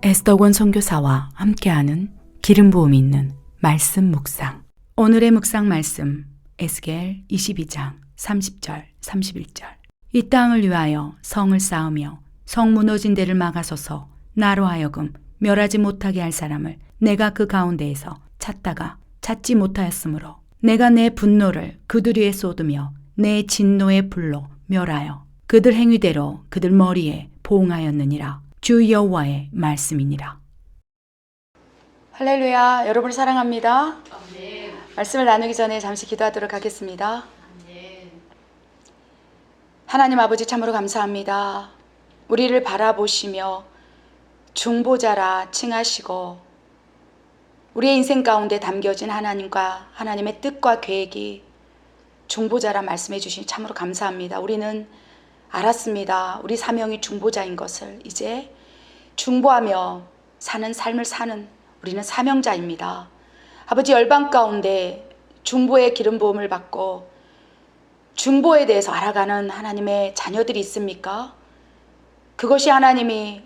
에스더권 선교사와 함께하는 기름 부음이 있는 말씀 묵상. 오늘의 묵상 말씀 에스겔 22장 30절 31절. 이 땅을 위하여 성을 쌓으며 성 무너진 데를 막아서서 나로 하여금 멸하지 못하게 할 사람을 내가 그 가운데에서 찾다가 찾지 못하였으므로 내가 내 분노를 그들 위에 쏟으며 내 진노의 불로 멸하여 그들 행위대로 그들 머리에 보응하였느니라. 주 여호와의 말씀이니라. 할렐루야. 여러분을 사랑합니다. 아멘. 말씀을 나누기 전에 잠시 기도하도록 하겠습니다. 아멘. 하나님 아버지 참으로 감사합니다. 우리를 바라보시며 중보자라 칭하시고 우리의 인생 가운데 담겨진 하나님과 하나님의 뜻과 계획이 중보자라 말씀해 주시니 참으로 감사합니다. 우리는 알았습니다. 우리 사명이 중보자인 것을. 이제 중보하며 사는 삶을 사는 우리는 사명자입니다. 아버지, 열방 가운데 중보의 기름 부음을 받고 중보에 대해서 알아가는 하나님의 자녀들이 있습니까? 그것이 하나님이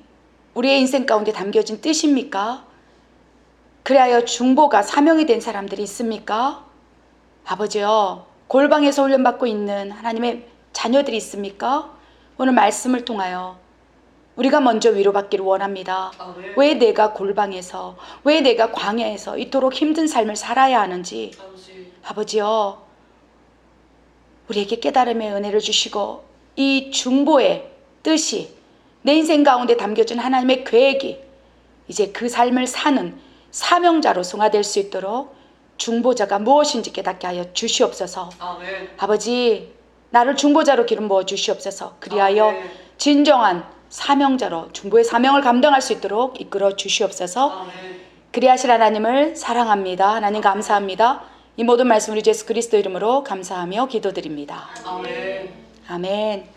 우리의 인생 가운데 담겨진 뜻입니까? 그리하여 중보가 사명이 된 사람들이 있습니까? 아버지요, 골방에서 훈련받고 있는 하나님의 자녀들이 있습니까? 오늘 말씀을 통하여 우리가 먼저 위로받기를 원합니다. 왜 내가 골방에서, 왜 내가 광야에서 이토록 힘든 삶을 살아야 하는지 아버지요, 우리에게 깨달음의 은혜를 주시고 이 중보의 뜻이 내 인생 가운데 담겨진 하나님의 계획이 이제 그 삶을 사는 사명자로 승화될 수 있도록 중보자가 무엇인지 깨닫게 하여 주시옵소서. 아멘. 아버지, 나를 중보자로 기름 부어 주시옵소서. 그리하여 진정한 사명자로 중보의 사명을 감당할 수 있도록 이끌어 주시옵소서. 그리하실 하나님을 사랑합니다. 하나님 감사합니다. 이 모든 말씀 우리 예수 그리스도 이름으로 감사하며 기도드립니다. 아멘. 아멘.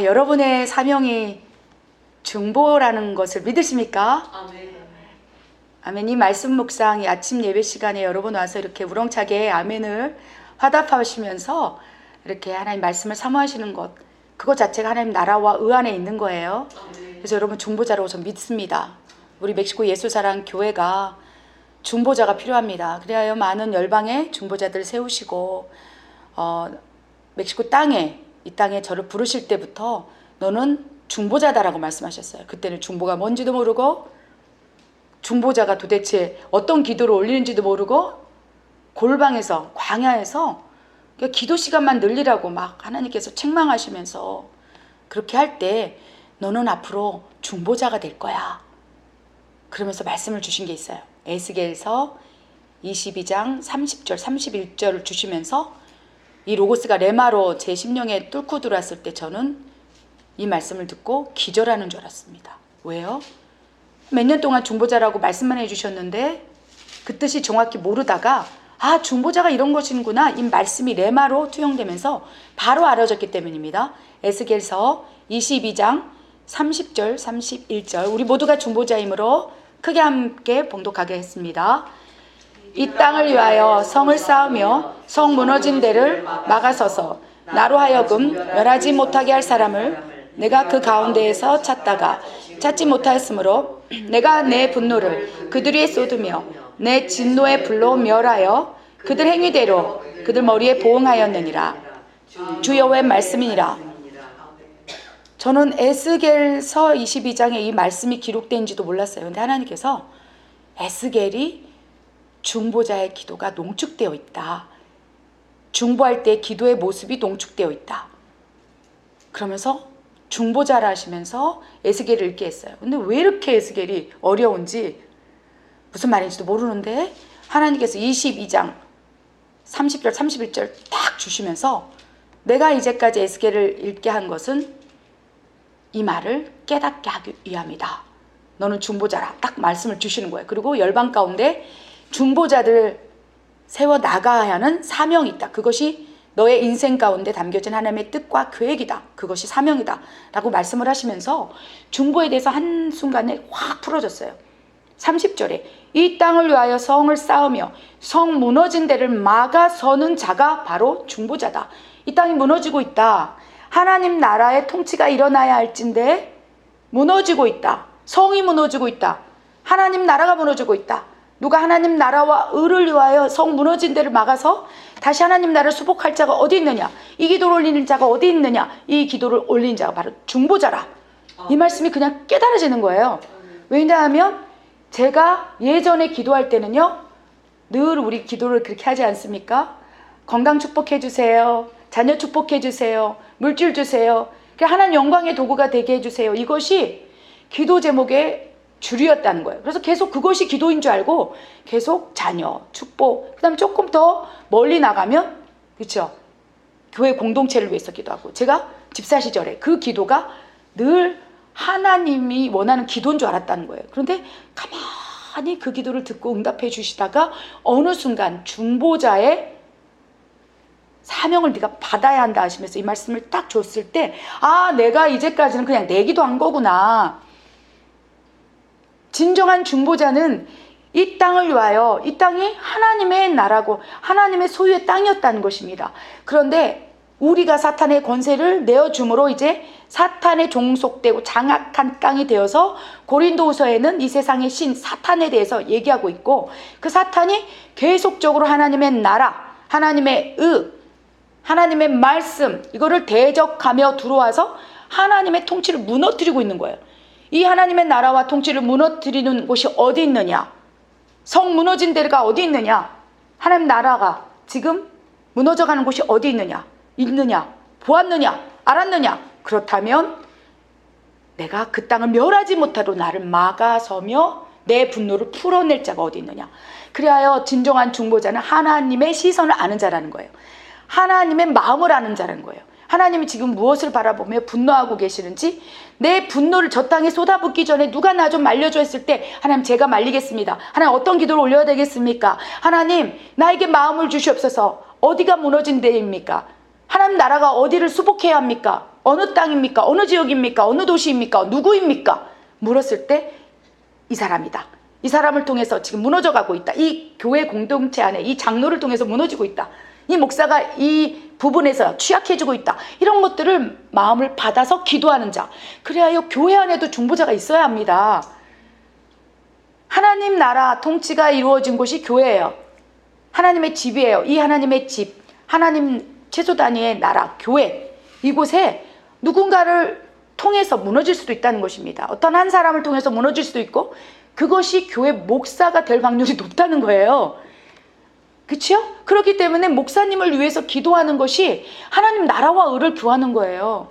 여러분의 사명이 중보라는 것을 믿으십니까? 아멘. 아멘. 이 말씀 묵상, 이 아침 예배 시간에 여러분 와서 이렇게 우렁차게 아멘을 화답하시면서 이렇게 하나님 말씀을 사모하시는 것, 그것 자체가 하나님 나라와 의 안에 있는 거예요. 그래서 여러분 중보자라고 전 믿습니다. 우리 멕시코 예수사랑 교회가 중보자가 필요합니다. 그래야 많은 열방의 중보자들을 세우시고 멕시코 땅에, 이 땅에 저를 부르실 때부터 너는 중보자다라고 말씀하셨어요. 그때는 중보가 뭔지도 모르고 중보자가 도대체 어떤 기도를 올리는지도 모르고 골방에서, 광야에서 기도 시간만 늘리라고 막 하나님께서 책망하시면서 그렇게 할 때 너는 앞으로 중보자가 될 거야. 그러면서 말씀을 주신 게 있어요. 에스겔서 22장 30절 31절을 주시면서 이 로고스가 레마로 제 심령에 뚫고 들어왔을 때 저는 이 말씀을 듣고 기절하는 줄 알았습니다. 왜요? 몇 년 동안 중보자라고 말씀만 해주셨는데 그 뜻이 정확히 모르다가 중보자가 이런 것이구나, 이 말씀이 레마로 투영되면서 바로 알아졌기 때문입니다. 에스겔서 22장 30절 31절 우리 모두가 중보자이므로 크게 함께 봉독하겠습니다. 이 땅을 위하여 성을 쌓으며 성 무너진 데를 막아서서 나로 하여금 멸하지 못하게 할 사람을 내가 그 가운데에서 찾다가 찾지 못하였으므로 내가 내 분노를 그들 위에 쏟으며 내 진노의 불로 멸하여 그들 행위대로 그들 머리에 보응하였느니라. 주 여호와의 말씀이니라. 저는 에스겔서 22장에 이 말씀이 기록된지도 몰랐어요. 근데 하나님께서 에스겔이 중보자의 기도가 농축되어 있다. 중보할 때 기도의 모습이 농축되어 있다. 그러면서 중보자라 하시면서 에스겔을 읽게 했어요. 근데 왜 이렇게 에스겔이 어려운지 무슨 말인지도 모르는데 하나님께서 22장 30절 31절 딱 주시면서 내가 이제까지 에스겔을 읽게 한 것은 이 말을 깨닫게 하기 위함이다. 너는 중보자라 딱 말씀을 주시는 거예요. 그리고 열방 가운데 중보자들을 세워나가야 하는 사명이 있다. 그것이 너의 인생 가운데 담겨진 하나님의 뜻과 계획이다. 그것이 사명이다 라고 말씀을 하시면서 중보에 대해서 한순간에 확 풀어졌어요. 30절에 이 땅을 위하여 성을 쌓으며 성 무너진 데를 막아서는 자가 바로 중보자다. 이 땅이 무너지고 있다. 하나님 나라의 통치가 일어나야 할진데 무너지고 있다. 성이 무너지고 있다. 하나님 나라가 무너지고 있다. 누가 하나님 나라와 의를 위하여 성 무너진 데를 막아서 다시 하나님 나라를 수복할 자가 어디 있느냐? 이 기도를 올리는 자가 어디 있느냐? 이 기도를 올리는 자가 바로 중보자라. 이 말씀이 그냥 깨달아지는 거예요. 왜냐하면 제가 예전에 기도할 때는요, 늘 우리 기도를 그렇게 하지 않습니까? 건강 축복해 주세요. 자녀 축복해 주세요. 물질 주세요. 하나님 영광의 도구가 되게 해주세요. 이것이 기도 제목의 줄이었다는 거예요. 그래서 계속 그것이 기도인 줄 알고 계속 자녀, 축복, 그 다음에 조금 더 멀리 나가면, 그렇죠? 교회 공동체를 위해서 기도하고, 제가 집사 시절에 그 기도가 늘 하나님이 원하는 기도인 줄 알았다는 거예요. 그런데 가만히 그 기도를 듣고 응답해 주시다가 어느 순간 중보자의 사명을 네가 받아야 한다 하시면서 이 말씀을 딱 줬을 때, 아, 내가 이제까지는 그냥 내 기도한 거구나. 진정한 중보자는 이 땅을 위하여, 이 땅이 하나님의 나라고 하나님의 소유의 땅이었다는 것입니다. 그런데 우리가 사탄의 권세를 내어줌으로 이제 사탄에 종속되고 장악한 땅이 되어서 고린도후서에는 이 세상의 신 사탄에 대해서 얘기하고 있고, 그 사탄이 계속적으로 하나님의 나라, 하나님의 하나님의 말씀, 이거를 대적하며 들어와서 하나님의 통치를 무너뜨리고 있는 거예요. 이 하나님의 나라와 통치를 무너뜨리는 곳이 어디 있느냐? 성 무너진 데가 어디 있느냐? 하나님 나라가 지금 무너져가는 곳이 어디 있느냐? 보았느냐? 알았느냐? 그렇다면 내가 그 땅을 멸하지 못하도록 나를 막아서며 내 분노를 풀어낼 자가 어디 있느냐? 그리하여 진정한 중보자는 하나님의 시선을 아는 자라는 거예요. 하나님의 마음을 아는 자라는 거예요. 하나님이 지금 무엇을 바라보며 분노하고 계시는지, 내 분노를 저 땅에 쏟아붓기 전에 누가 나 좀 말려줘 했을 때, 하나님 제가 말리겠습니다. 하나님 어떤 기도를 올려야 되겠습니까? 하나님 나에게 마음을 주시옵소서. 어디가 무너진 데입니까? 하나님 나라가 어디를 수복해야 합니까? 어느 땅입니까? 어느 지역입니까? 어느 도시입니까? 누구입니까? 물었을 때 이 사람이다. 이 사람을 통해서 지금 무너져가고 있다. 이 교회 공동체 안에 이 장로를 통해서 무너지고 있다. 이 목사가 이 부분에서 취약해지고 있다. 이런 것들을 마음을 받아서 기도하는 자. 그래야 교회 안에도 중보자가 있어야 합니다. 하나님 나라 통치가 이루어진 곳이 교회예요. 하나님의 집이에요. 이 하나님의 집, 하나님 최소 단위의 나라, 교회, 이곳에 누군가를 통해서 무너질 수도 있다는 것입니다. 어떤 한 사람을 통해서 무너질 수도 있고, 그것이 교회 목사가 될 확률이 높다는 거예요. 그렇죠? 그렇기 때문에 목사님을 위해서 기도하는 것이 하나님 나라와 의를 구하는 거예요.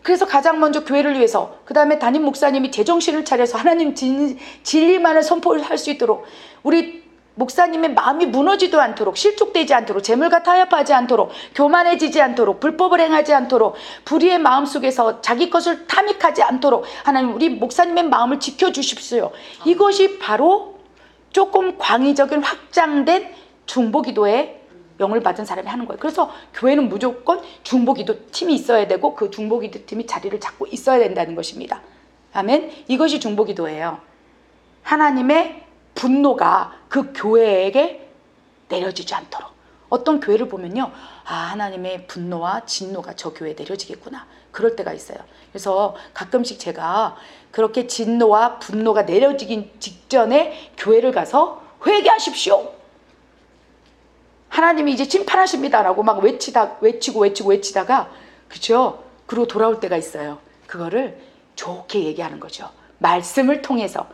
그래서 가장 먼저 교회를 위해서, 그 다음에 담임 목사님이 제정신을 차려서 하나님 진리만을 선포할 수 있도록, 우리 목사님의 마음이 무너지도 않도록, 실족되지 않도록, 재물과 타협하지 않도록, 교만해지지 않도록, 불법을 행하지 않도록, 불의의 마음속에서 자기 것을 탐닉하지 않도록 하나님 우리 목사님의 마음을 지켜주십시오. 이것이 바로 조금 광의적인 확장된 중보기도의 영을 받은 사람이 하는 거예요. 그래서 교회는 무조건 중보기도 팀이 있어야 되고, 그 중보기도 팀이 자리를 잡고 있어야 된다는 것입니다. 아멘. 이것이 중보기도예요. 하나님의 분노가 그 교회에게 내려지지 않도록. 어떤 교회를 보면요, 아, 하나님의 분노와 진노가 저 교회에 내려지겠구나, 그럴 때가 있어요. 그래서 가끔씩 제가 그렇게 진노와 분노가 내려지기 직전에 교회를 가서 회개하십시오, 하나님이 이제 심판하십니다라고 막 외치다가, 그죠? 그리고 돌아올 때가 있어요. 그거를 좋게 얘기하는 거죠. 말씀을 통해서,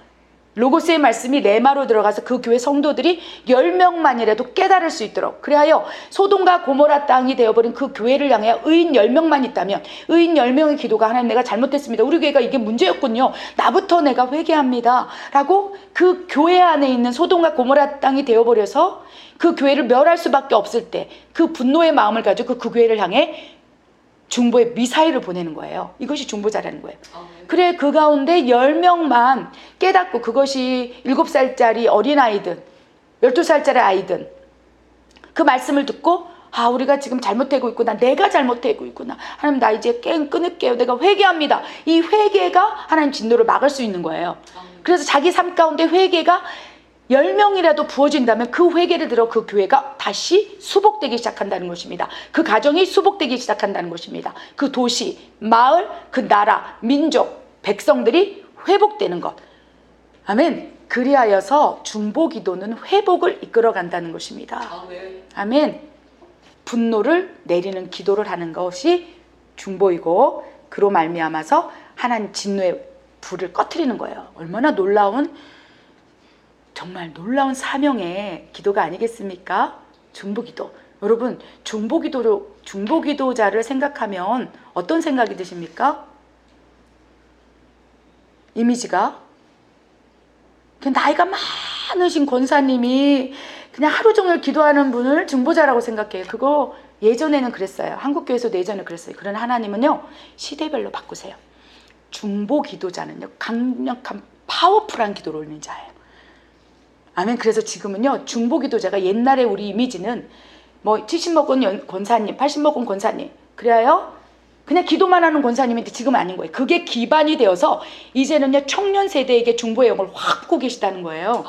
로고스의 말씀이 레마로 들어가서 그 교회 성도들이 10명만이라도 깨달을 수 있도록, 그리하여 소돔과 고모라 땅이 되어버린 그 교회를 향해 의인 10명만 있다면, 의인 10명의 기도가 하나님 내가 잘못했습니다, 우리 교회가 이게 문제였군요, 나부터 내가 회개합니다 라고 그 교회 안에 있는 소돔과 고모라 땅이 되어버려서 그 교회를 멸할 수밖에 없을 때, 그 분노의 마음을 가지고 그 교회를 향해 중보의 미사일을 보내는 거예요. 이것이 중보자라는 거예요. 그래, 그 가운데 10명만 깨닫고, 그것이 7살짜리 어린아이든 12살짜리 아이든 그 말씀을 듣고, 아, 우리가 지금 잘못되고 있구나, 내가 잘못되고 있구나, 하나님 나 이제 끊을게요, 내가 회개합니다. 이 회개가 하나님 진노를 막을 수 있는 거예요. 그래서 자기 삶 가운데 회개가 10명이라도 부어진다면 그 회개를 들어 그 교회가 다시 수복되기 시작한다는 것입니다. 그 가정이 수복되기 시작한다는 것입니다. 그 도시, 마을, 그 나라, 민족, 백성들이 회복되는 것. 아멘. 그리하여서 중보기도는 회복을 이끌어간다는 것입니다. 아멘. 분노를 내리는 기도를 하는 것이 중보이고, 그로 말미암아서 하나님 진노의 불을 꺼트리는 거예요. 얼마나 놀라운, 정말 놀라운 사명의 기도가 아니겠습니까? 중보기도. 여러분, 중보기도자를 생각하면 어떤 생각이 드십니까? 이미지가 그냥 나이가 많으신 권사님이 그냥 하루 종일 기도하는 분을 중보자라고 생각해요. 그거 예전에는 그랬어요. 한국교회에서도 예전에 그랬어요. 그러나 하나님은요, 시대별로 바꾸세요. 중보기도자는요, 강력한 파워풀한 기도를 올리는 자예요. 아멘. 그래서 지금은요, 중보기도자가, 옛날에 우리 이미지는 뭐 70 먹은 권사님, 80 먹은 권사님, 그래요 그냥 기도만 하는 권사님인데 지금 아닌 거예요. 그게 기반이 되어서 이제는요, 청년 세대에게 중보의 영을 확 붓고 계시다는 거예요.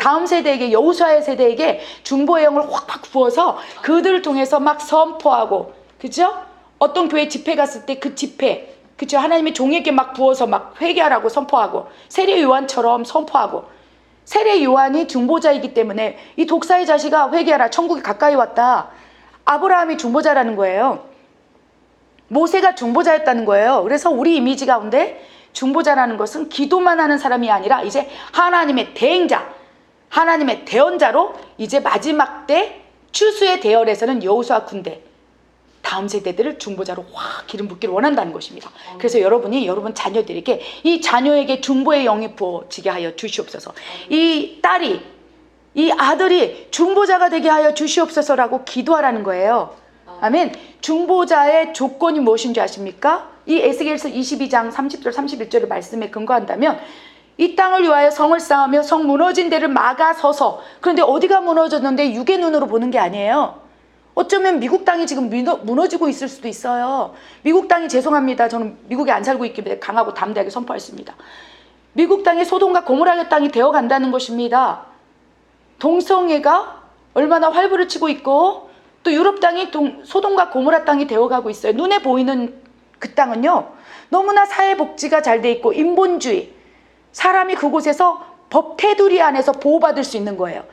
다음 세대에게, 여호수아의 세대에게 중보의 영을 확 부어서 그들을 통해서 막 선포하고, 그죠? 어떤 교회 집회 갔을 때 그 집회, 그죠? 하나님의 종에게 막 부어서 막 회개하라고 선포하고, 세례 요한처럼 선포하고. 세례 요한이 중보자이기 때문에 이 독사의 자식아 회개하라, 천국이 가까이 왔다. 아브라함이 중보자라는 거예요. 모세가 중보자였다는 거예요. 그래서 우리 이미지 가운데 중보자라는 것은 기도만 하는 사람이 아니라 이제 하나님의 대행자, 하나님의 대언자로, 이제 마지막 때 추수의 대열에서는 여호수아 군대, 다음 세대들을 중보자로 확 기름 붓기를 원한다는 것입니다. 그래서 여러분이 여러분 자녀들에게, 이 자녀에게 중보의 영이 부어지게 하여 주시옵소서. 이 딸이, 이 아들이 중보자가 되게 하여 주시옵소서라고 기도하라는 거예요. 아멘. 중보자의 조건이 무엇인지 아십니까? 이 에스겔서 22장 30절 31절의 말씀에 근거한다면, 이 땅을 위하여 성을 쌓으며 성 무너진 데를 막아서서, 그런데 어디가 무너졌는데 육의 눈으로 보는 게 아니에요. 어쩌면 미국 땅이 지금 무너지고 있을 수도 있어요. 미국 땅이, 죄송합니다, 저는 미국에 안 살고 있기 때문에 강하고 담대하게 선포했습니다. 미국 땅이 소돔과 고모라의 땅이 되어간다는 것입니다. 동성애가 얼마나 활부를 치고 있고, 또 유럽 땅이 소돔과 고모라 땅이 되어가고 있어요. 눈에 보이는 그 땅은요, 너무나 사회복지가 잘 돼 있고 인본주의, 사람이 그곳에서 법 테두리 안에서 보호받을 수 있는 거예요.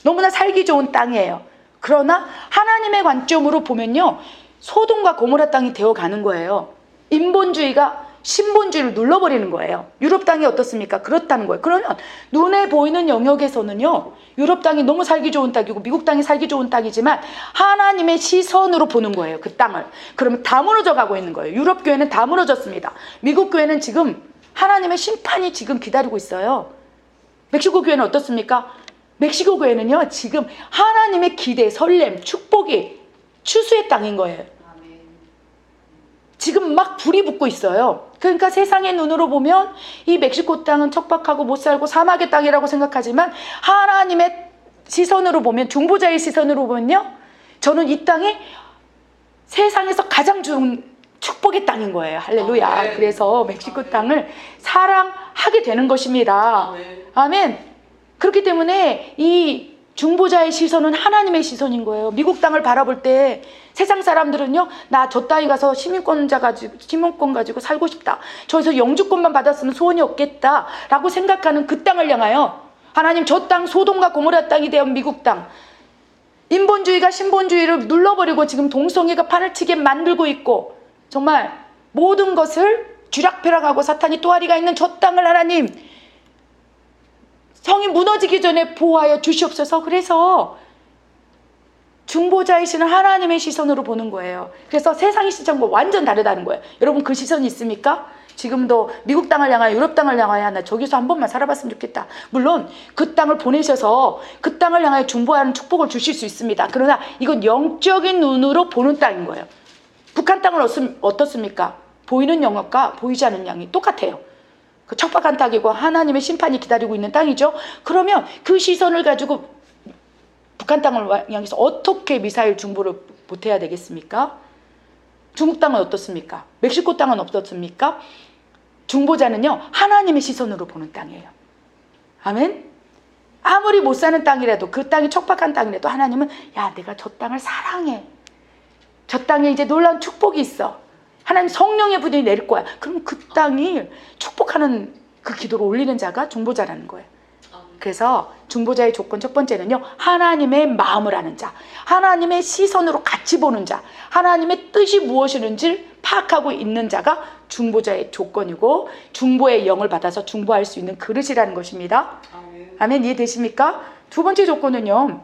너무나 살기 좋은 땅이에요. 그러나 하나님의 관점으로 보면요, 소돔과 고모라 땅이 되어가는 거예요. 인본주의가 신본주의를 눌러버리는 거예요. 유럽 땅이 어떻습니까? 그렇다는 거예요. 그러면 눈에 보이는 영역에서는요, 유럽 땅이 너무 살기 좋은 땅이고 미국 땅이 살기 좋은 땅이지만 하나님의 시선으로 보는 거예요, 그 땅을. 그러면 다 무너져 가고 있는 거예요. 유럽 교회는 다 무너졌습니다. 미국 교회는 지금 하나님의 심판이 지금 기다리고 있어요. 멕시코 교회는 어떻습니까? 멕시코 교회는요, 지금 하나님의 기대, 설렘, 축복이 추수의 땅인 거예요. 지금 막 불이 붙고 있어요. 그러니까 세상의 눈으로 보면 이 멕시코 땅은 척박하고 못 살고 사막의 땅이라고 생각하지만, 하나님의 시선으로 보면, 중보자의 시선으로 보면요, 저는 이 땅이 세상에서 가장 좋은 축복의 땅인 거예요. 할렐루야. 그래서 멕시코 땅을 사랑하게 되는 것입니다. 아멘. 그렇기 때문에 이 중보자의 시선은 하나님의 시선인 거예요. 미국 땅을 바라볼 때 세상 사람들은요, 나 저 땅에 가서 시민권 가지고 살고 싶다, 저기서 영주권만 받았으면 소원이 없겠다 라고 생각하는 그 땅을 향하여 하나님, 저 땅 소돔과 고모라 땅이 되어 미국 땅, 인본주의가 신본주의를 눌러버리고 지금 동성애가 판을 치게 만들고 있고, 정말 모든 것을 쥐락펴락하고 사탄이 또아리가 있는 저 땅을 하나님, 성이 무너지기 전에 보호하여 주시옵소서. 그래서 중보자이시는 하나님의 시선으로 보는 거예요. 그래서 세상의 시선과 완전 다르다는 거예요. 여러분, 그 시선이 있습니까? 지금도 미국 땅을 향하여, 유럽 땅을 향하여, 나 저기서 한 번만 살아봤으면 좋겠다. 물론 그 땅을 보내셔서 그 땅을 향하여 중보하는 축복을 주실 수 있습니다. 그러나 이건 영적인 눈으로 보는 땅인 거예요. 북한 땅은 어떻습니까? 보이는 영역과 보이지 않는 양이 똑같아요. 그 척박한 땅이고 하나님의 심판이 기다리고 있는 땅이죠. 그러면 그 시선을 가지고 북한 땅을 향해서 어떻게 미사일 중보를 보태야 되겠습니까? 중국 땅은 어떻습니까? 멕시코 땅은 어떻습니까? 중보자는요, 하나님의 시선으로 보는 땅이에요. 아멘. 아무리 못 사는 땅이라도, 그 땅이 척박한 땅이라도 하나님은, 야, 내가 저 땅을 사랑해, 저 땅에 이제 놀라운 축복이 있어, 하나님 성령의 분이 내릴 거야. 그럼 그 땅이 축복하는 그 기도를 올리는 자가 중보자라는 거예요. 그래서 중보자의 조건 첫 번째는요, 하나님의 마음을 아는 자, 하나님의 시선으로 같이 보는 자, 하나님의 뜻이 무엇이는지 파악하고 있는 자가 중보자의 조건이고, 중보의 영을 받아서 중보할 수 있는 그릇이라는 것입니다. 아멘. 이해되십니까? 두 번째 조건은요,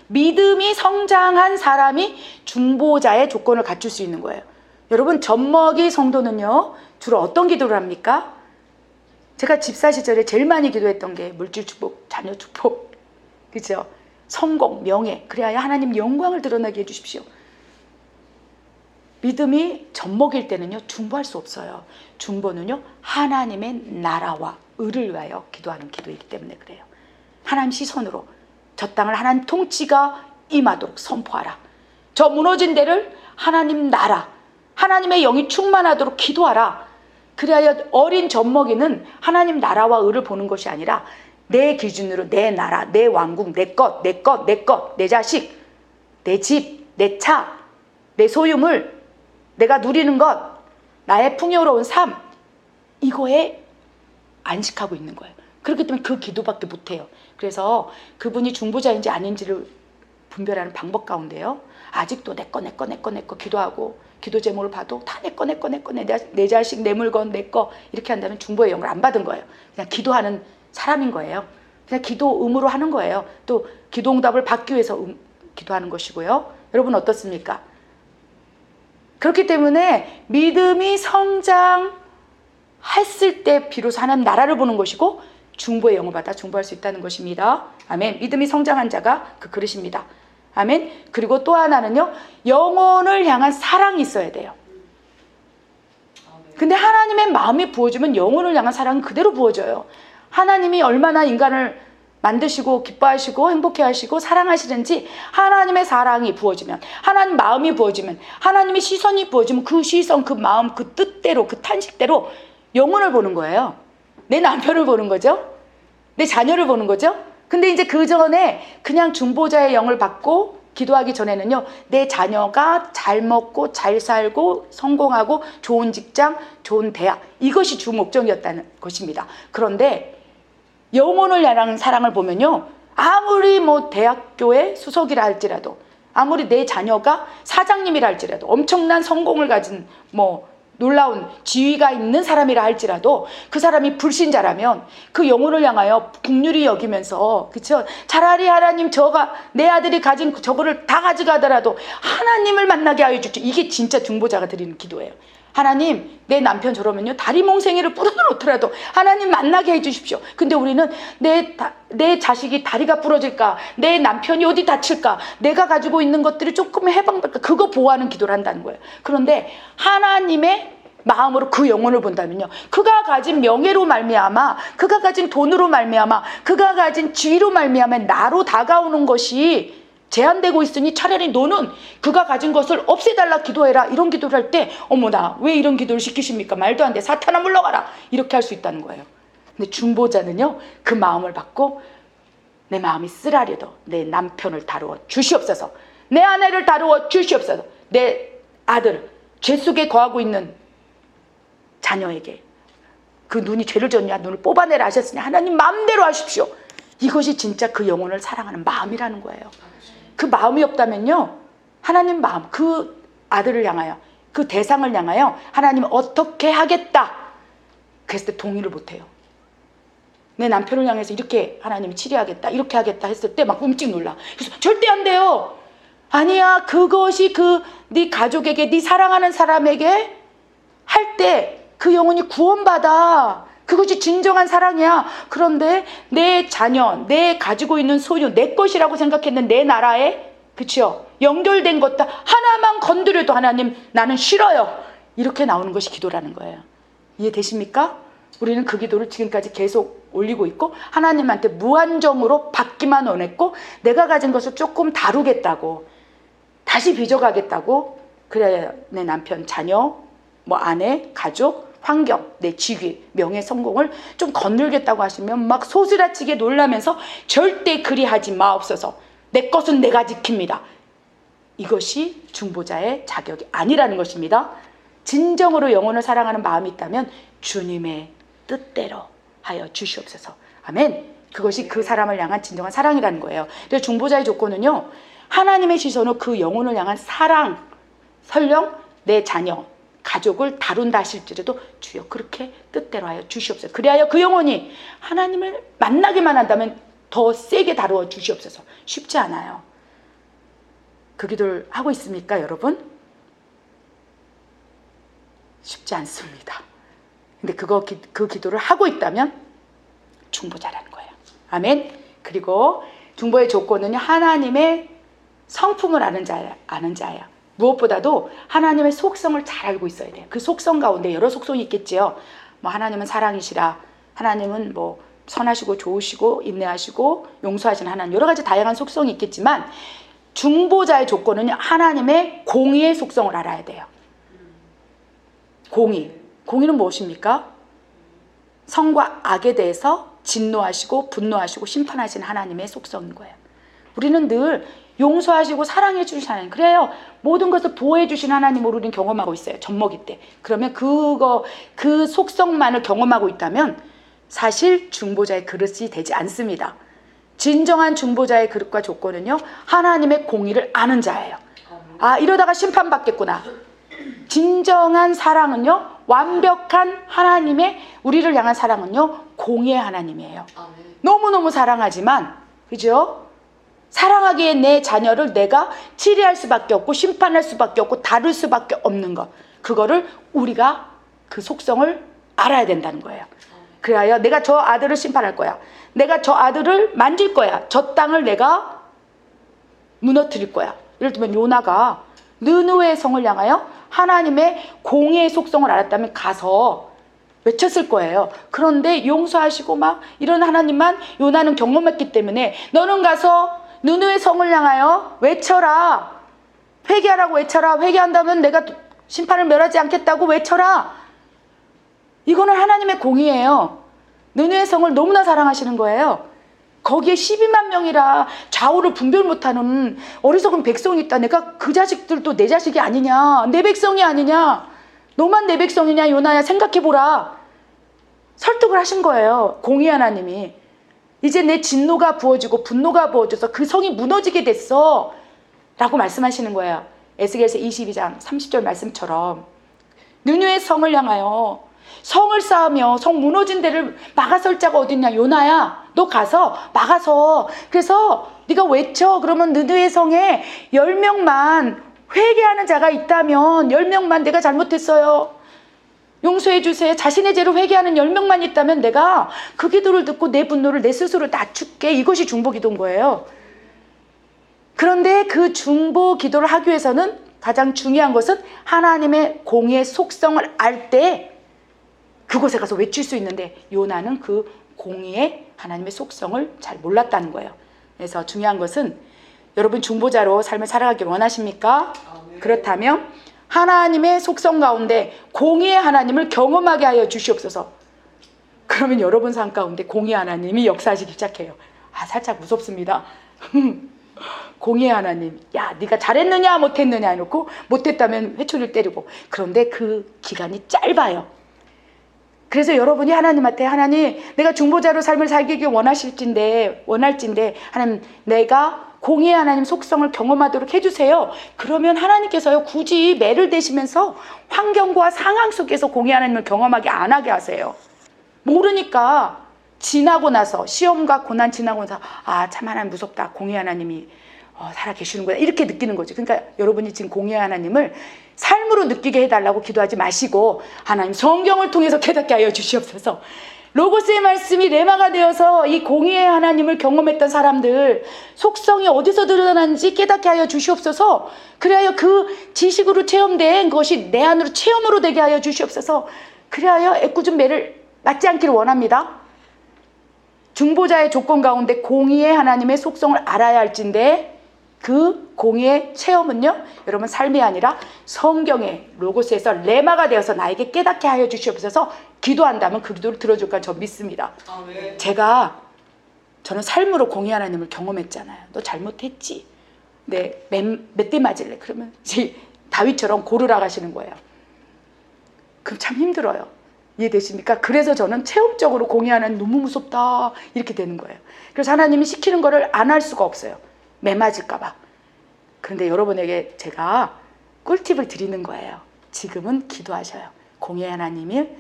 믿음이 성장한 사람이 중보자의 조건을 갖출 수 있는 거예요. 여러분, 젖먹이 성도는요 주로 어떤 기도를 합니까? 제가 집사 시절에 제일 많이 기도했던 게 물질 축복, 자녀 축복, 그죠? 성공, 명예, 그래야 하나님 영광을 드러나게 해주십시오. 믿음이 젖먹일 때는요 중보할 수 없어요. 중보는요 하나님의 나라와 의를 위하여 기도하는 기도이기 때문에 그래요. 하나님 시선으로 저 땅을 하나님 통치가 임하도록 선포하라. 저 무너진 데를 하나님 나라, 하나님의 영이 충만하도록 기도하라. 그래야 어린 젖먹이는 하나님 나라와 의를 보는 것이 아니라 내 기준으로 내 나라, 내 왕국, 내 것, 내 자식, 내 집, 내 차, 내 소유물, 내가 누리는 것, 나의 풍요로운 삶, 이거에 안식하고 있는 거예요. 그렇기 때문에 그 기도밖에 못해요. 그래서 그분이 중보자인지 아닌지를 분별하는 방법 가운데요, 아직도 내 거 기도하고 기도 제목을 봐도 다 내 거, 내 자식, 내 물건, 내 거 이렇게 한다면 중보의 영을 안 받은 거예요. 그냥 기도하는 사람인 거예요. 그냥 기도 의무로 하는 거예요. 또 기도 응답을 받기 위해서 기도하는 것이고요. 여러분 어떻습니까? 그렇기 때문에 믿음이 성장했을 때 비로소 하나님 나라를 보는 것이고 중보의 영을 받아 중보할 수 있다는 것입니다. 아멘. 믿음이 성장한 자가 그 그릇입니다. 아멘. 그리고 또 하나는요, 영혼을 향한 사랑이 있어야 돼요. 근데 하나님의 마음이 부어지면 영혼을 향한 사랑은 그대로 부어져요. 하나님이 얼마나 인간을 만드시고 기뻐하시고 행복해하시고 사랑하시는지 하나님의 사랑이 부어지면, 하나님 마음이 부어지면, 하나님의 시선이 부어지면 그 시선, 그 마음, 그 뜻대로, 그 탄식대로 영혼을 보는 거예요. 내 남편을 보는 거죠. 내 자녀를 보는 거죠. 근데 이제 그 전에 그냥 중보자의 영을 받고 기도하기 전에는요, 내 자녀가 잘 먹고 잘 살고 성공하고 좋은 직장, 좋은 대학, 이것이 주 목적이었다는 것입니다. 그런데 영혼을 향한 사랑을 보면요, 아무리 뭐 대학교의 수석이라 할지라도, 아무리 내 자녀가 사장님이라 할지라도, 엄청난 성공을 가진 뭐 놀라운 지위가 있는 사람이라 할지라도 그 사람이 불신자라면 그 영혼을 향하여 긍휼히 여기면서, 그쵸? 차라리 하나님 저가 내 아들이 가진 저거를 다 가져가더라도 하나님을 만나게 하여 주십시오. 이게 진짜 중보자가 드리는 기도예요. 하나님, 내 남편 저러면요 다리 몽생이를 부러놓더라도 하나님 만나게 해주십시오. 근데 우리는 내 자식이 다리가 부러질까, 내 남편이 어디 다칠까, 내가 가지고 있는 것들이 조금 해방될까, 그거 보호하는 기도를 한다는 거예요. 그런데 하나님의 마음으로 그 영혼을 본다면요, 그가 가진 명예로 말미암아, 그가 가진 돈으로 말미암아, 그가 가진 지위로 말미암아 나로 다가오는 것이 제한되고 있으니 차라리 너는 그가 가진 것을 없애달라 기도해라, 이런 기도를 할 때 어머나 왜 이런 기도를 시키십니까, 말도 안 돼, 사탄아 물러가라, 이렇게 할 수 있다는 거예요. 근데 중보자는요 그 마음을 받고 내 마음이 쓰라려도 내 남편을 다루어 주시옵소서, 내 아내를 다루어 주시옵소서, 내 아들, 죄 속에 거하고 있는 자녀에게 그 눈이 죄를 졌냐 눈을 뽑아내라 하셨으니 하나님 마음대로 하십시오. 이것이 진짜 그 영혼을 사랑하는 마음이라는 거예요. 그 마음이 없다면요, 하나님 마음, 그 아들을 향하여, 그 대상을 향하여 하나님 어떻게 하겠다 그랬을 때 동의를 못해요. 내 남편을 향해서 이렇게 하나님이 치료하겠다, 이렇게 하겠다 했을 때 막 끔찍 놀라. 그래서 절대 안 돼요. 아니야, 그것이 네 가족에게, 네 사랑하는 사람에게 할 때 그 영혼이 구원받아. 그것이 진정한 사랑이야. 그런데 내 자녀, 내 가지고 있는 소유, 내 것이라고 생각했는 내 나라에, 그치요? 연결된 것들 하나만 건드려도 하나님 나는 싫어요, 이렇게 나오는 것이 기도라는 거예요. 이해되십니까? 우리는 그 기도를 지금까지 계속 올리고 있고 하나님한테 무한정으로 받기만 원했고 내가 가진 것을 조금 다루겠다고, 다시 빚어가겠다고, 그래야 내 남편, 자녀, 뭐 아내, 가족, 환경, 내 직위, 명예, 성공을 좀 거늘겠다고 하시면 막 소스라치게 놀라면서 절대 그리하지 마옵소서, 내 것은 내가 지킵니다. 이것이 중보자의 자격이 아니라는 것입니다. 진정으로 영혼을 사랑하는 마음이 있다면 주님의 뜻대로 하여 주시옵소서. 아멘. 그것이 그 사람을 향한 진정한 사랑이라는 거예요. 그래서 중보자의 조건은요, 하나님의 시선으로 그 영혼을 향한 사랑, 설령 내 자녀, 가족을 다룬다 하실지라도 주여 그렇게 뜻대로 하여 주시옵소서. 그리하여 그 영혼이 하나님을 만나기만 한다면 더 세게 다루어 주시옵소서. 쉽지 않아요. 그 기도를 하고 있습니까, 여러분? 쉽지 않습니다. 근데 그 기도를 하고 있다면 중보자라는 거예요. 아멘. 그리고 중보의 조건은 하나님의 성품을 아는 자예요. 무엇보다도 하나님의 속성을 잘 알고 있어야 돼요. 그 속성 가운데 여러 속성이 있겠지요. 뭐 하나님은 사랑이시라, 하나님은 뭐 선하시고 좋으시고 인내하시고 용서하시는 하나님, 여러 가지 다양한 속성이 있겠지만 중보자의 조건은 하나님의 공의의 속성을 알아야 돼요. 공의는 무엇입니까? 선과 악에 대해서 진노하시고 분노하시고 심판하시는 하나님의 속성인 거예요. 우리는 늘 용서하시고 사랑해 주신 하나님, 그래요. 모든 것을 보호해 주신 하나님을 우리는 경험하고 있어요. 젖먹이 때. 그러면 그 속성만을 경험하고 있다면 사실 중보자의 그릇이 되지 않습니다. 진정한 중보자의 그릇과 조건은요, 하나님의 공의를 아는 자예요. 아, 이러다가 심판받겠구나. 진정한 사랑은요, 완벽한 하나님의 우리를 향한 사랑은요, 공의의 하나님이에요. 너무너무 사랑하지만, 그죠? 사랑하기에 내 자녀를 내가 치리할 수밖에 없고 심판할 수밖에 없고 다룰 수밖에 없는 것, 그거를 우리가 그 속성을 알아야 된다는 거예요. 그래야 내가 저 아들을 심판할 거야, 내가 저 아들을 만질 거야, 저 땅을 내가 무너뜨릴 거야. 예를 들면 요나가 느느웨의 성을 향하여 하나님의 공의의 속성을 알았다면 가서 외쳤을 거예요. 그런데 용서하시고 막 이런 하나님만 요나는 경험했기 때문에 너는 가서 느느웨 성을 향하여 외쳐라. 회개하라고 외쳐라. 회개한다면 내가 심판을 멸하지 않겠다고 외쳐라. 이거는 하나님의 공의예요. 느느웨 성을 너무나 사랑하시는 거예요. 거기에 12만 명이라 좌우를 분별 못하는 어리석은 백성이 있다. 내가 그 자식들도 내 자식이 아니냐, 내 백성이 아니냐, 너만 내 백성이냐 요나야, 생각해보라. 설득을 하신 거예요. 공의 하나님이. 이제 내 진노가 부어지고 분노가 부어져서 그 성이 무너지게 됐어 라고 말씀하시는 거예요. 에스겔서 22장 30절 말씀처럼 느느웨 성을 향하여 성을 쌓으며 성 무너진 데를 막아설 자가 어딨냐. 요나야, 너 가서 막아서, 그래서 네가 외쳐. 그러면 느느웨 성에 10명만 회개하는 자가 있다면, 10명만 내가 잘못했어요, 용서해 주세요, 자신의 죄로 회개하는 10명만 있다면 내가 그 기도를 듣고 내 분노를 내 스스로 낮출게. 이것이 중보 기도인 거예요. 그런데 그 중보 기도를 하기 위해서는 가장 중요한 것은 하나님의 공의의 속성을 알 때 그곳에 가서 외칠 수 있는데, 요나는 그 공의의 하나님의 속성을 잘 몰랐다는 거예요. 그래서 중요한 것은 여러분 중보자로 삶을 살아가길 원하십니까? 그렇다면 하나님의 속성 가운데 공의의 하나님을 경험하게 하여 주시옵소서. 그러면 여러분 삶 가운데 공의의 하나님이 역사하시기 시작해요. 아, 살짝 무섭습니다. 공의의 하나님, 야, 네가 잘했느냐 못했느냐 해놓고 못했다면 회초리를 때리고. 그런데 그 기간이 짧아요. 그래서 여러분이 하나님한테, 하나님 내가 중보자로 삶을 살기 원할진데 하나님 내가 공의의 하나님 속성을 경험하도록 해주세요. 그러면 하나님께서요 굳이 매를 대시면서 환경과 상황 속에서 공의의 하나님을 경험하게 안 하게 하세요. 모르니까 지나고 나서, 시험과 고난 지나고 나서 아, 참 하나님 무섭다, 공의의 하나님이 살아 계시는구나, 이렇게 느끼는 거죠. 그러니까 여러분이 지금 공의의 하나님을 삶으로 느끼게 해달라고 기도하지 마시고, 하나님 성경을 통해서 깨닫게 하여 주시옵소서. 로고스의 말씀이 레마가 되어서 이 공의의 하나님을 경험했던 사람들 속성이 어디서 드러나는지 깨닫게 하여 주시옵소서. 그래야 그 지식으로 체험된 것이 내 안으로 체험으로 되게 하여 주시옵소서. 그래야 애꿎은 매를 맞지 않기를 원합니다. 중보자의 조건 가운데 공의의 하나님의 속성을 알아야 할진데, 그 공의의 체험은요, 여러분 삶이 아니라 성경의 로고스에서 레마가 되어서 나에게 깨닫게 하여 주시옵소서. 기도한다면 그 기도를 들어줄 까 저 믿습니다. 네. 저는 삶으로 공의 하나님을 경험했잖아요. 너 잘못했지, 네, 몇 대 맞을래? 그러면 다윗처럼 고르라 가시는 거예요. 그럼 참 힘들어요. 이해되십니까? 그래서 저는 체험적으로 공예하는 너무 무섭다 이렇게 되는 거예요. 그래서 하나님이 시키는 거를 안 할 수가 없어요. 매맞을까 봐. 그런데 여러분에게 제가 꿀팁을 드리는 거예요. 지금은 기도하셔요. 공예 하나님을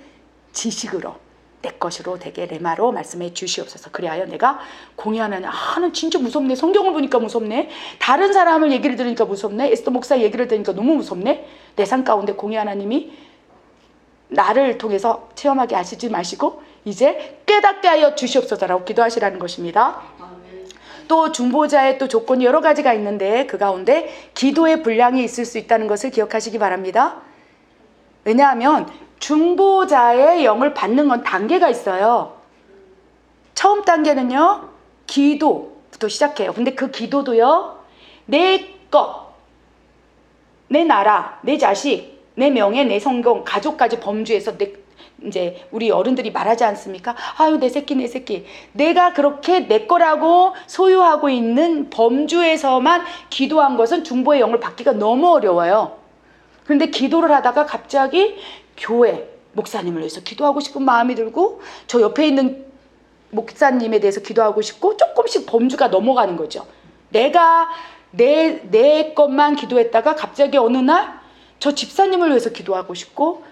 지식으로 내 것으로 되게 레마로 말씀해 주시옵소서. 그리하여 내가 공예하는 난 진짜 무섭네. 성경을 보니까 무섭네. 다른 사람을 얘기를 들으니까 무섭네. 에스더 목사 얘기를 들으니까 너무 무섭네. 내 삶 가운데 공예 하나님이 나를 통해서 체험하게 하시지 마시고 이제 깨닫게 하여 주시옵소서라고 기도하시라는 것입니다. 또 중보자의 또 조건이 여러 가지가 있는데 그 가운데 기도의 분량이 있을 수 있다는 것을 기억하시기 바랍니다. 왜냐하면 중보자의 영을 받는 건 단계가 있어요. 처음 단계는요, 기도부터 시작해요. 근데 그 기도도요, 내 것, 내 나라, 내 자식, 내 명예, 내 성공, 가족까지 범주에서 이제 우리 어른들이 말하지 않습니까? 아유, 내 새끼, 내 새끼. 내가 그렇게 내 거라고 소유하고 있는 범주에서만 기도한 것은 중보의 영을 받기가 너무 어려워요. 그런데 기도를 하다가 갑자기 교회 목사님을 위해서 기도하고 싶은 마음이 들고 저 옆에 있는 목사님에 대해서 기도하고 싶고 조금씩 범주가 넘어가는 거죠. 내가 내 것만 기도했다가 갑자기 어느 날 저 집사님을 위해서 기도하고 싶고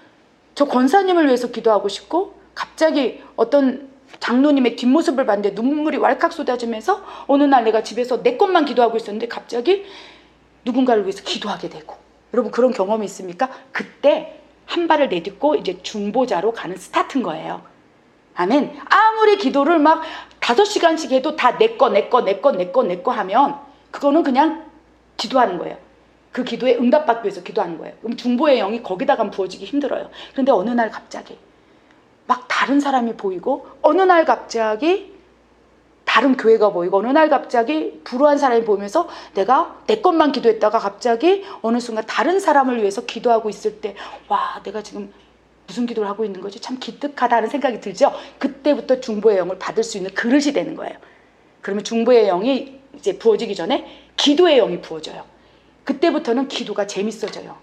저 권사님을 위해서 기도하고 싶고 갑자기 어떤 장로님의 뒷모습을 봤는데 눈물이 왈칵 쏟아지면서 어느 날 내가 집에서 내 것만 기도하고 있었는데 갑자기 누군가를 위해서 기도하게 되고 여러분 그런 경험이 있습니까? 그때 한 발을 내딛고 이제 중보자로 가는 스타트인 거예요. 아멘. 아무리 기도를 막 5시간씩 해도 다 내 거 하면 그거는 그냥 기도하는 거예요. 그 기도에 응답받기 위해서 기도하는 거예요. 그럼 중보의 영이 거기다가 부어지기 힘들어요. 그런데 어느 날 갑자기 막 다른 사람이 보이고 어느 날 갑자기 다른 교회가 보이고 어느 날 갑자기 불우한 사람이 보이면서 내가 내 것만 기도했다가 갑자기 어느 순간 다른 사람을 위해서 기도하고 있을 때 와, 내가 지금 무슨 기도를 하고 있는 거지? 참 기특하다는 생각이 들죠. 그때부터 중보의 영을 받을 수 있는 그릇이 되는 거예요. 그러면 중보의 영이 이제 부어지기 전에 기도의 영이 부어져요. 그때부터는 기도가 재밌어져요.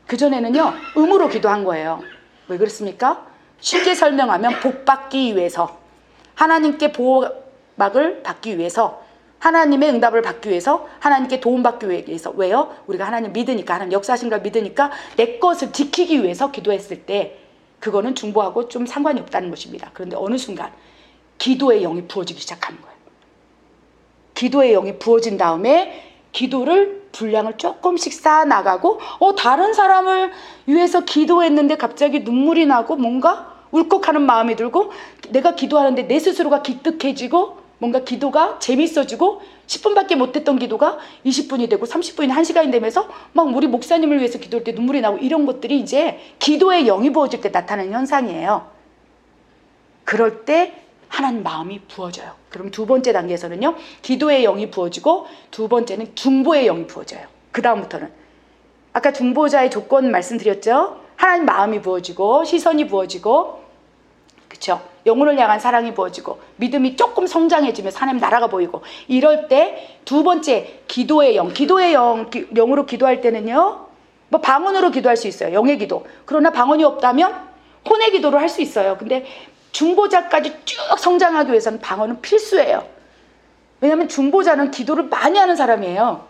그전에는요, 음으로 기도한 거예요. 왜 그렇습니까? 쉽게 설명하면 복 받기 위해서, 하나님께 보호막을 받기 위해서, 하나님의 응답을 받기 위해서, 하나님께 도움받기 위해서. 왜요? 우리가 하나님 믿으니까, 하나님 역사하신 걸 믿으니까 내 것을 지키기 위해서 기도했을 때 그거는 중보하고 좀 상관이 없다는 것입니다. 그런데 어느 순간 기도의 영이 부어지기 시작하는 거예요. 기도의 영이 부어진 다음에 기도를 분량을 조금씩 쌓아 나가고 다른 사람을 위해서 기도했는데 갑자기 눈물이 나고 뭔가 울컥하는 마음이 들고 내가 기도하는데 내 스스로가 기특해지고 뭔가 기도가 재밌어지고 10분밖에 못했던 기도가 20분이 되고 30분이 1시간이 되면서 막 우리 목사님을 위해서 기도할 때 눈물이 나고 이런 것들이 이제 기도의 영이 부어질 때 나타나는 현상이에요. 그럴 때 하나님 마음이 부어져요. 그럼 두 번째 단계에서는요, 기도의 영이 부어지고 두 번째는 중보의 영이 부어져요. 그 다음부터는 아까 중보자의 조건 말씀드렸죠. 하나님 마음이 부어지고 시선이 부어지고 그렇죠. 영혼을 향한 사랑이 부어지고 믿음이 조금 성장해지면서 하나님 나라가 보이고 이럴 때 두 번째 기도의 영으로 기도할 때는요, 뭐 방언으로 기도할 수 있어요. 영의 기도. 그러나 방언이 없다면 혼의 기도를 할 수 있어요. 근데 중보자까지 쭉 성장하기 위해서는 방언은 필수예요. 왜냐하면 중보자는 기도를 많이 하는 사람이에요.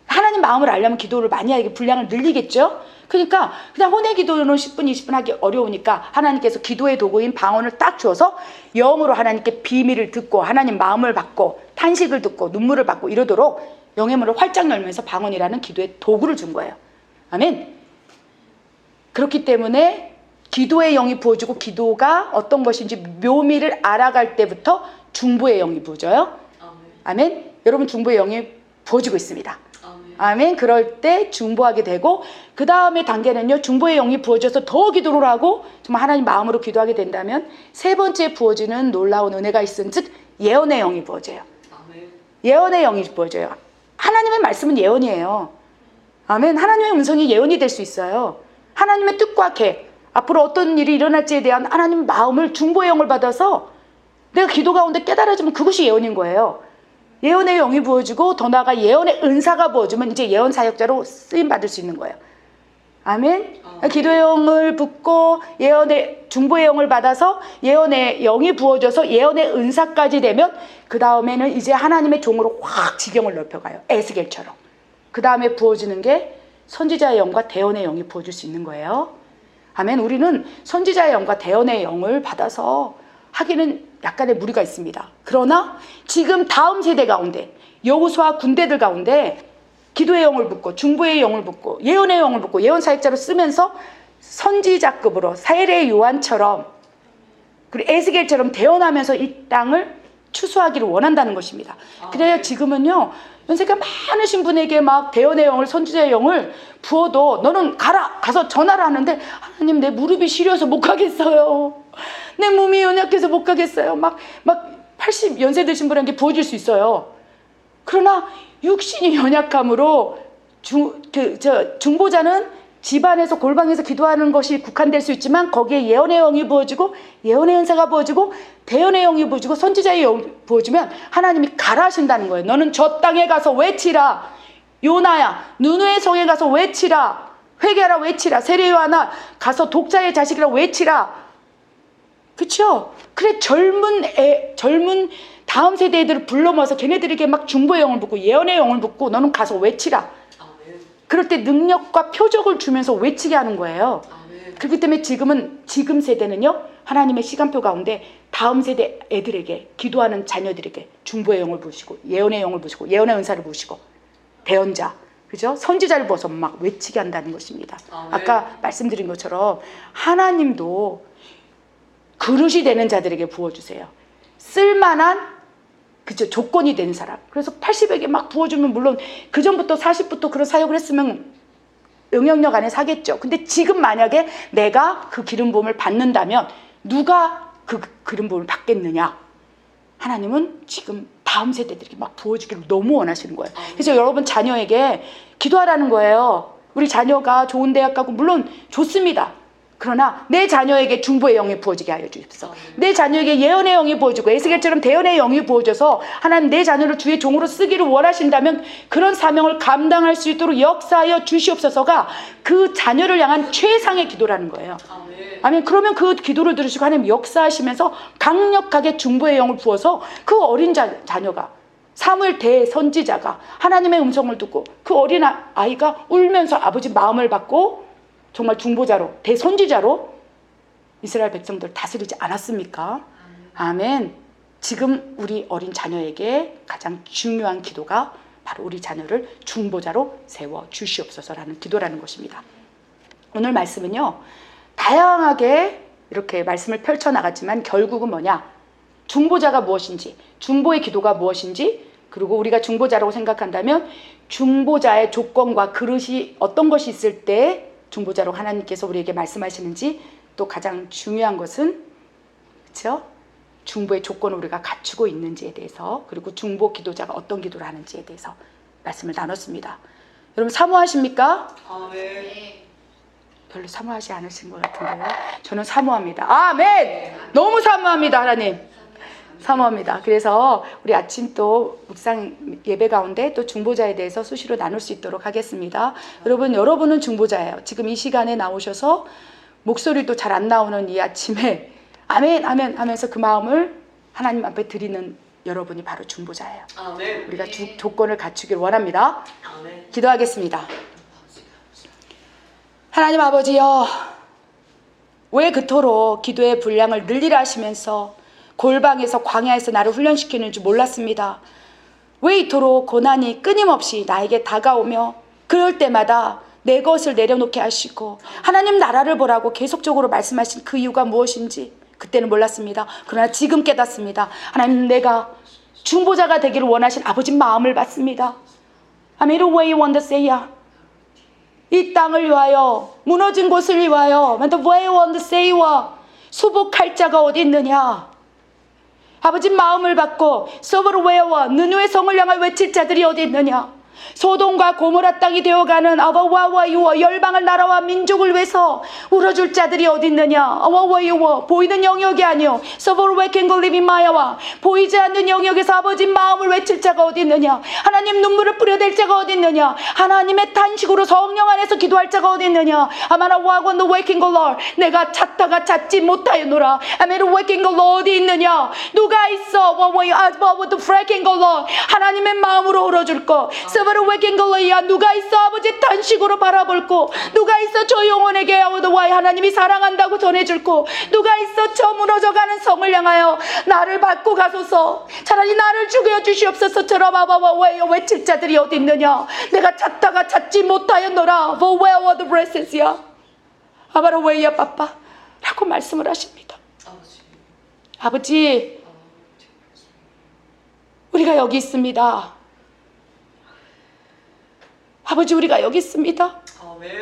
하나님 마음을 알려면 기도를 많이 하게 분량을 늘리겠죠. 그러니까 그냥 혼의 기도는 10분 20분 하기 어려우니까 하나님께서 기도의 도구인 방언을 딱 주어서 영으로 하나님께 비밀을 듣고 하나님 마음을 받고 탄식을 듣고 눈물을 받고 이러도록 영의 문을 활짝 열면서 방언이라는 기도의 도구를 준 거예요. 아멘. 그렇기 때문에 기도의 영이 부어지고 기도가 어떤 것인지 묘미를 알아갈 때부터 중보의 영이 부어져요. 아멘. 여러분 중보의 영이 부어지고 있습니다. 아멘. 그럴 때 중보하게 되고 그 다음에 단계는요, 중보의 영이 부어져서 더 기도를 하고 정말 하나님 마음으로 기도하게 된다면 세 번째 부어지는 놀라운 은혜가 있은즉 예언의 영이 부어져요. 예언의 영이 부어져요. 하나님의 말씀은 예언이에요. 아멘. 하나님의 음성이 예언이 될 수 있어요. 하나님의 뜻과 계획, 앞으로 어떤 일이 일어날지에 대한 하나님 마음을 중보의 영을 받아서 내가 기도 가운데 깨달아지면 그것이 예언인 거예요. 예언의 영이 부어지고 더 나아가 예언의 은사가 부어지면 이제 예언 사역자로 쓰임 받을 수 있는 거예요. 아멘. 기도의 영을 붓고 예언의 중보의 영을 받아서 예언의 영이 부어져서 예언의 은사까지 되면 그 다음에는 이제 하나님의 종으로 확 지경을 넓혀가요. 에스겔처럼. 그 다음에 부어지는 게 선지자의 영과 대언의 영이 부어질 수 있는 거예요. 아멘. 우리는 선지자의 영과 대언의 영을 받아서 하기는 약간의 무리가 있습니다. 그러나 지금 다음 세대 가운데 여호수아 군대들 가운데 기도의 영을 붓고 중보의 영을 붓고 예언의 영을 붓고 예언 사역자로 쓰면서 선지자급으로 사례의 요한처럼 그리고 에스겔처럼 대언하면서 이 땅을 추수하기를 원한다는 것입니다. 그래야 지금은요 연세가 많으신 분에게 막 대언의 영을 선지자의 영을 부어도 너는 가서 전하라 하는데 하나님 내 무릎이 시려서 못 가겠어요. 내 몸이 연약해서 못 가겠어요. 막 80연세 되신 분에게 부어질 수 있어요. 그러나 육신이 연약함으로 중보자는 집안에서 골방에서 기도하는 것이 국한될 수 있지만 거기에 예언의 영이 부어지고 예언의 은사가 부어지고 대언의 영이 부어지고 선지자의 영이 부어지면 하나님이 가라 하신다는 거예요. 너는 저 땅에 가서 외치라. 요나야 느느웨 성에 가서 외치라. 회개하라 외치라. 세례 요한아 가서 독자의 자식이라 외치라. 그렇죠? 그래 젊은 다음 세대 애들을 불러 모아서 걔네들에게 막 중보의 영을 붓고 예언의 영을 붓고 너는 가서 외치라. 그럴 때 능력과 표적을 주면서 외치게 하는 거예요. 그렇기 때문에 지금 세대는요 하나님의 시간표 가운데 다음 세대 애들에게 기도하는 자녀들에게 중보의 영을 부으시고 예언의 영을 부으시고 예언의 은사를 부으시고 대언자 그죠? 선지자를 부어서 막 외치게 한다는 것입니다. 아까 말씀드린 것처럼 하나님도 그릇이 되는 자들에게 부어주세요. 쓸만한 그죠? 조건이 되는 사람. 그래서 80에게 막 부어주면 물론 그 전부터 40부터 그런 사역을 했으면 영향력 안에 사겠죠. 근데 지금 만약에 내가 그 기름 부음을 받는다면 누가 그 기름 부음을 받겠느냐? 하나님은 지금 다음 세대들에게 막 부어주기를 너무 원하시는 거예요. 그래서 여러분 자녀에게 기도하라는 거예요. 우리 자녀가 좋은 대학 가고 물론 좋습니다. 그러나 내 자녀에게 중보의 영이 부어지게 하여 주십시오. 내 자녀에게 예언의 영이 부어지고 에스겔처럼 대언의 영이 부어져서 하나님 내 자녀를 주의 종으로 쓰기를 원하신다면 그런 사명을 감당할 수 있도록 역사하여 주시옵소서가 그 자녀를 향한 최상의 기도라는 거예요. 아멘. 그러면 그 기도를 들으시고 하나님 역사하시면서 강력하게 중보의 영을 부어서 그 어린 자녀가 사무엘 대선지자가 하나님의 음성을 듣고 그 어린 아이가 울면서 아버지 마음을 받고 정말 중보자로 대선지자로 이스라엘 백성들 다스리지 않았습니까? 아멘. 지금 우리 어린 자녀에게 가장 중요한 기도가 바로 우리 자녀를 중보자로 세워 주시옵소서라는 기도라는 것입니다. 오늘 말씀은요 다양하게 이렇게 말씀을 펼쳐나갔지만 결국은 뭐냐? 중보자가 무엇인지 중보의 기도가 무엇인지 그리고 우리가 중보자라고 생각한다면 중보자의 조건과 그릇이 어떤 것이 있을 때 중보자로 하나님께서 우리에게 말씀하시는지 또 가장 중요한 것은 그렇죠? 중보의 조건을 우리가 갖추고 있는지에 대해서 그리고 중보 기도자가 어떤 기도를 하는지에 대해서 말씀을 나눴습니다. 여러분 사모하십니까? 네. 별로 사모하지 않으신 것 같은데요. 저는 사모합니다. 아멘. 너무 사모합니다. 하나님. 사모합니다. 그래서 우리 아침 또 묵상 예배 가운데 또 중보자에 대해서 수시로 나눌 수 있도록 하겠습니다. 여러분은 중보자예요. 지금 이 시간에 나오셔서 목소리도 잘 안 나오는 이 아침에 아멘 아멘 하면서 그 마음을 하나님 앞에 드리는 여러분이 바로 중보자예요. 우리가 조건을 갖추길 원합니다. 기도하겠습니다. 하나님 아버지여, 왜 그토록 기도의 분량을 늘리라 하시면서 골방에서 광야에서 나를 훈련시키는 줄 몰랐습니다. 왜 이토록 고난이 끊임없이 나에게 다가오며 그럴 때마다 내 것을 내려놓게 하시고 하나님 나라를 보라고 계속적으로 말씀하신 그 이유가 무엇인지 그때는 몰랐습니다. 그러나 지금 깨닫습니다. 하나님 내가 중보자가 되기를 원하신 아버지 마음을 받습니다. 아멘. Way you want to say ya. 이 땅을 위하여 무너진 곳을 위하여 The way you want to say wa. 수복할 자가 어디 있느냐. 아버지 마음을 받고 서버로 외워 느누의 성을 향해 외칠 자들이 어디 있느냐. 소돔과 고모라 땅이 되어가는 아와와와이와 열방을 나라와 민족을 위해서 울어줄 자들이 어디 있느냐. 아와와이와 보이는 영역이 아니요 서버로 웨켄골리비 마야와 보이지 않는 영역에서 아버지 마음을 외칠 자가 어디 있느냐. 하나님 눈물을 뿌려댈 자가 어디 있느냐. 하나님의 탄식으로 성령 안에서 기도할 자가 어디 있느냐. 아마나 와건도 웨켄골러 내가 찾다가 찾지 못하였노라. 아메르 웨켄골러 어디 있느냐. 누가 있어. 와와이 아바워도 프레켄골러 하나님의 마음으로 울어줄 거. 서버로 웨켄골러야 누가 있어. 아버지 탄식으로 바라볼 거. 누가 있어. 저 영혼에게 아우드와이 하나님이 사랑한다고 전해줄 거. 누가 있어. 저 무너져가는 성을 향하여 나를 받고 가소서. 차라리 나를 죽여 주시옵소서처럼 아바와와이 외칠 자들이 어디 있느냐. 내가 찾다가 찾지 못하였노라. For where were the blessings? 아바라웨이야 빠빠 라고 말씀을 하십니다. 아버지 우리가 여기 있습니다. 아버지 우리가 여기 있습니다.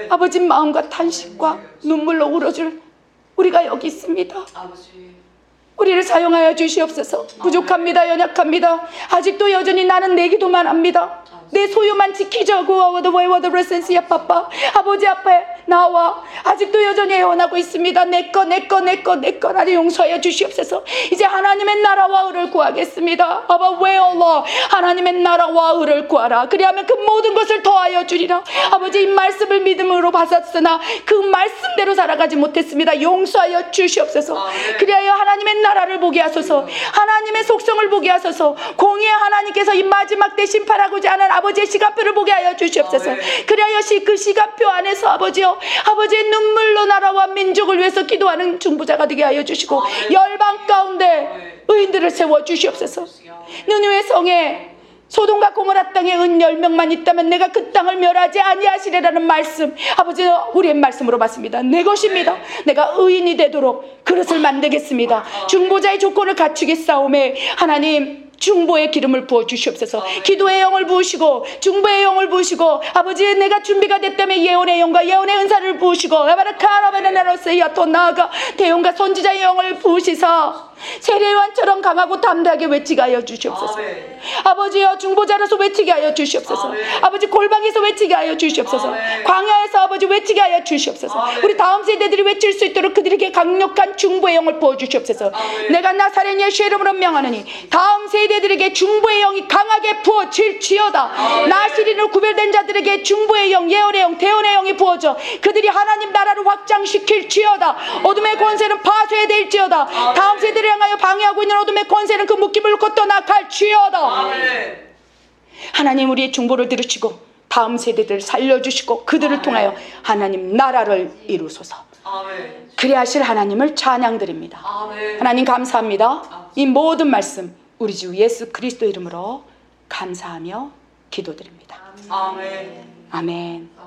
아버지 마음과 탄식과 눈물로 울어줄 우리가 여기 있습니다. 우리를 사용하여 주시옵소서. 부족합니다. 연약합니다. 아직도 여전히 나는 내 기도만 합니다. 내 소유만 지키자고 아버지 앞에 나와 아직도 여전히 애원하고 있습니다. 내꺼 나를 용서하여 주시옵소서. 이제 하나님의 나라와 의를 구하겠습니다. 아바 웨얼러 하나님의 나라와 의를 구하라. 그리하면 그 모든 것을 더하여 주리라. 아버지 이 말씀을 믿음으로 받았으나 그 말씀대로 살아가지 못했습니다. 용서하여 주시옵소서. 그리하여 하나님의 나라를 보게 하소서. 하나님의 속성을 보게 하소서. 공의의 하나님께서 이 마지막 때 심판하고자 하는 아버지의 시간표를 보게 하여 주시옵소서. 그리하여 그 시간표 안에서 아버지여 아버지의 눈물로 나라와 민족을 위해서 기도하는 중보자가 되게 하여 주시고 열방 가운데 의인들을 세워 주시옵소서. 느느웨 성에 소돔과 고모라 땅에 은 10명만 있다면 내가 그 땅을 멸하지 아니하시리라는 말씀 아버지 우리의 말씀으로 받습니다. 내 것입니다. 내가 의인이 되도록 그릇을 만들겠습니다. 중보자의 조건을 갖추겠사오매 하나님 중보의 기름을 부어주시옵소서. 기도의 영을 부으시고 중보의 영을 부으시고 아버지 내가 준비가 됐다면 예언의 영과 예언의 은사를 부으시고 더 나아가 대언과 선지자의 영을 부으시사 세례요한처럼 강하고 담대하게 외치게 하여 주시옵소서. 아버지여 중보자로서 외치게 하여 주시옵소서. 아버지 골방에서 외치게 하여 주시옵소서. 광야에서 아버지 외치게 하여 주시옵소서. 우리 다음 세대들이 외칠 수 있도록 그들에게 강력한 중보의 영을 부어주시옵소서. 내가 나사렛 예수의 이름으로 명하노니 다음 세대들에게 중보의 영이 강하게 부어질지어다. 나시린으로 구별된 자들에게 중보의 영, 예언의 영, 대언의 영이 부어져 그들이 하나님 나라를 확장시킬지어다. 어둠의 권세는 파쇄될지어다. 다음 세대를 향하여 방해하고 있는 어둠의 권세는 그 묶임을 놓고 떠나갈지어다. 하나님 우리의 중보를 들으시고 다음 세대들을 살려주시고 그들을 통하여 하나님 나라를 이루소서. 그리 하실 하나님을 찬양드립니다. 하나님 감사합니다. 이 모든 말씀 우리 주 예수 그리스도 이름으로 감사하며 기도드립니다. 아멘.